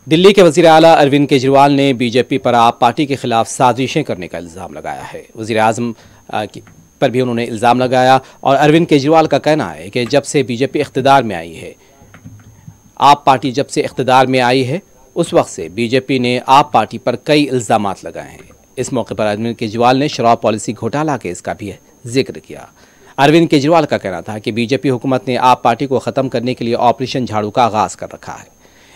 दिल्ली के वज़ीर आला अरविंद केजरीवाल ने बीजेपी पर आप पार्टी के खिलाफ साजिशें करने का इल्ज़ाम लगाया है। वज़ीर आज़म पर भी उन्होंने इल्ज़ाम लगाया और अरविंद केजरीवाल का कहना है कि जब से बीजेपी इख्तिदार में आई है, आप पार्टी जब से इख्तिदार में आई है उस वक्त से बीजेपी ने आप पार्टी पर कई इल्ज़ामात लगाए हैं। इस मौके पर अरविंद केजरीवाल ने शराब पॉलिसी घोटाला केस का भी जिक्र किया। अरविंद केजरीवाल का कहना था कि बीजेपी हुकूमत ने आप पार्टी को ख़त्म करने के लिए ऑपरेशन झाड़ू का आगाज़ कर रखा है।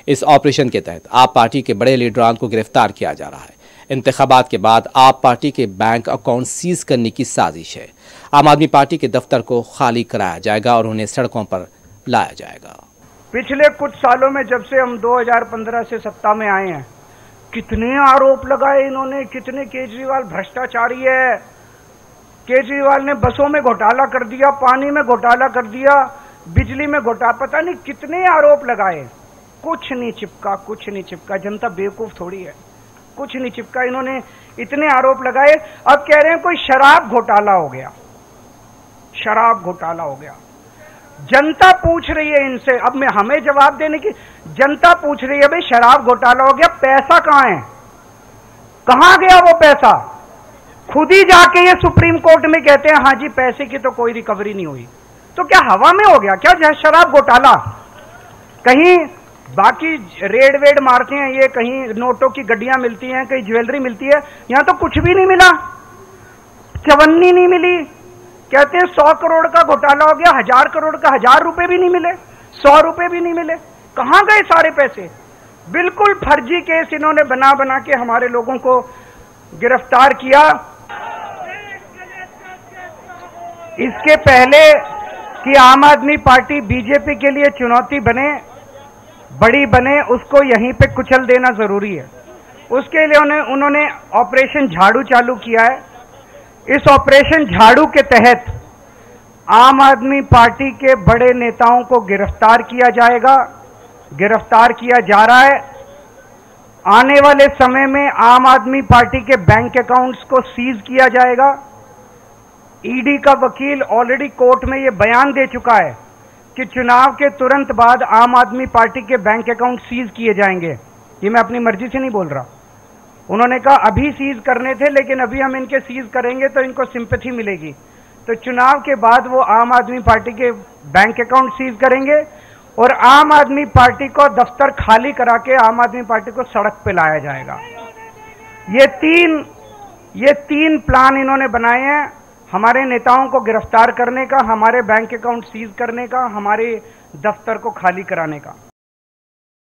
इस ऑपरेशन के तहत आप पार्टी के बड़े लीडरान को गिरफ्तार किया जा रहा है। इंतखाबात के बाद आप पार्टी के बैंक अकाउंट सीज करने की साजिश है। आम आदमी पार्टी के दफ्तर को खाली कराया जाएगा और उन्हें सड़कों पर लाया जाएगा। पिछले कुछ सालों में जब से हम 2015 से सत्ता में आए हैं, कितने आरोप लगाए इन्होंने, कितने केजरीवाल भ्रष्टाचारी है। केजरीवाल ने बसों में घोटाला कर दिया, पानी में घोटाला कर दिया, बिजली में घोटाला, पता नहीं कितने आरोप लगाए, कुछ नहीं चिपका, कुछ नहीं चिपका। जनता बेवकूफ थोड़ी है, कुछ नहीं चिपका। इन्होंने इतने आरोप लगाए, अब कह रहे हैं कोई शराब घोटाला हो गया, शराब घोटाला हो गया। जनता पूछ रही है इनसे, अब मैं हमें जवाब देने की, जनता पूछ रही है भाई शराब घोटाला हो गया, पैसा कहां है, कहां गया वो पैसा? खुद ही जाके ये सुप्रीम कोर्ट में कहते हैं हाँ जी पैसे की तो कोई रिकवरी नहीं हुई। तो क्या हवा में हो गया क्या शराब घोटाला? कहीं बाकी रेड वेड मारते हैं ये, कहीं नोटों की गड्डियां मिलती हैं, कहीं ज्वेलरी मिलती है, यहां तो कुछ भी नहीं मिला, चवन्नी नहीं मिली। कहते हैं 100 करोड़ का घोटाला हो गया, 1000 करोड़ का 1000 रुपए भी नहीं मिले, 100 रुपए भी नहीं मिले। कहां गए सारे पैसे? बिल्कुल फर्जी केस इन्होंने बना बना के हमारे लोगों को गिरफ्तार किया। इसके पहले कि आम आदमी पार्टी बीजेपी के लिए चुनौती बने, बड़ी बने, उसको यहीं पे कुचल देना जरूरी है। उसके लिए उन्होंने ऑपरेशन झाड़ू चालू किया है। इस ऑपरेशन झाड़ू के तहत आम आदमी पार्टी के बड़े नेताओं को गिरफ्तार किया जाएगा, गिरफ्तार किया जा रहा है। आने वाले समय में आम आदमी पार्टी के बैंक अकाउंट्स को सीज किया जाएगा। ईडी का वकील ऑलरेडी कोर्ट में ये बयान दे चुका है कि चुनाव के तुरंत बाद आम आदमी पार्टी के बैंक अकाउंट सीज किए जाएंगे। ये मैं अपनी मर्जी से नहीं बोल रहा। उन्होंने कहा अभी सीज करने थे, लेकिन अभी हम इनके सीज करेंगे तो इनको सिंपैथी मिलेगी, तो चुनाव के बाद वो आम आदमी पार्टी के बैंक अकाउंट सीज करेंगे और आम आदमी पार्टी को दफ्तर खाली करा के आम आदमी पार्टी को सड़क पे लाया जाएगा। ये तीन प्लान इन्होंने बनाए हैं, हमारे नेताओं को गिरफ्तार करने का, हमारे बैंक अकाउंट सीज करने का, हमारे दफ्तर को खाली कराने का।